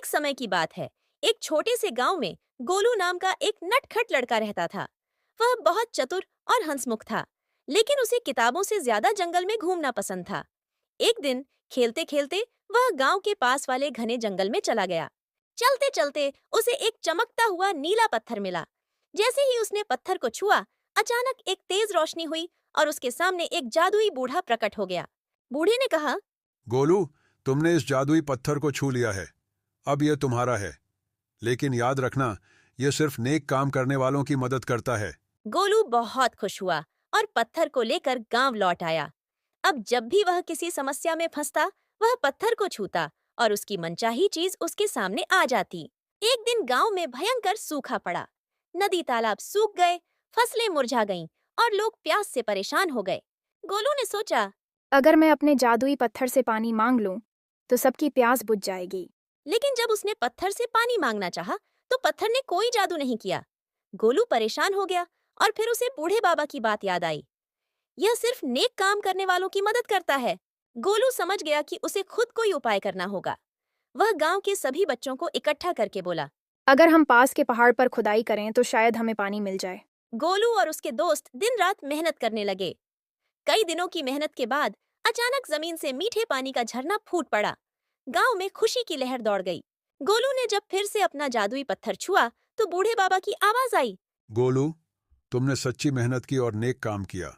एक समय की बात है। एक छोटे से गांव में गोलू नाम का एक नटखट लड़का रहता था। वह बहुत चतुर और हंसमुख था, लेकिन उसे किताबों से ज्यादा जंगल में घूमना पसंद था। एक दिन खेलते खेलते वह गांव के पास वाले घने जंगल में चला गया। चलते चलते उसे एक चमकता हुआ नीला पत्थर मिला। जैसे ही उसने पत्थर को छुआ, अचानक एक तेज रोशनी हुई और उसके सामने एक जादुई बूढ़ा प्रकट हो गया। बूढ़े ने कहा, गोलू, तुमने इस जादुई पत्थर को छू लिया है। अब यह तुम्हारा है। लेकिन याद रखना, यह सिर्फ नेक काम करने वालों की मदद करता है। गोलू बहुत खुश हुआ और पत्थर को लेकर गांव लौट आया। अब जब भी वह किसी समस्या में फंसता, वह पत्थर को छूता और उसकी मनचाही चीज उसके सामने आ जाती। एक दिन गांव में भयंकर सूखा पड़ा। नदी तालाब सूख गए, फसलें मुरझा गईं और लोग प्यास से परेशान हो गए। गोलू ने सोचा, अगर मैं अपने जादुई पत्थर से पानी मांग लूं, तो सबकी प्यास बुझ जाएगी। लेकिन जब उसने पत्थर से पानी मांगना चाहा, तो पत्थर ने कोई जादू नहीं किया। गोलू परेशान हो गया और फिर उसे बूढ़े बाबा की बात याद आई। यह सिर्फ नेक काम करने वालों की मदद करता है। गोलू समझ गया कि उसे खुद कोई उपाय करना होगा। वह गांव के सभी बच्चों को इकट्ठा करके बोला। अगर हम पास के पहाड़ पर खुदाई करें तो शायद हमें पानी मिल जाए। गोलू और उसके दोस्त दिन रात मेहनत करने लगे। कई दिनों की मेहनत के बाद अचानक जमीन से मीठे पानी का झरना फूट पड़ा। गांव में खुशी की लहर दौड़ गई। गोलू ने जब फिर से अपना जादुई पत्थर छुआ, तो बूढ़े बाबा की आवाज आई। गोलू, तुमने सच्ची मेहनत की और नेक काम किया।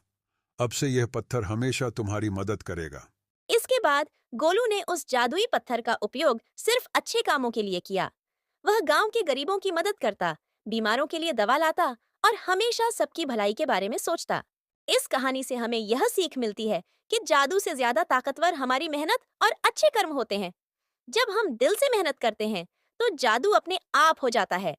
अब से यह पत्थर हमेशा तुम्हारी मदद करेगा। इसके बाद गोलू ने उस जादुई पत्थर का उपयोग सिर्फ अच्छे कामों के लिए किया। वह गांव के गरीबों की मदद करता, बीमारों के लिए दवा लाता और हमेशा सबकी भलाई के बारे में सोचता। इस कहानी से हमें यह सीख मिलती है कि जादू से ज्यादा ताकतवर हमारी मेहनत और अच्छे कर्म होते हैं। जब हम दिल से मेहनत करते हैं, तो जादू अपने आप हो जाता है।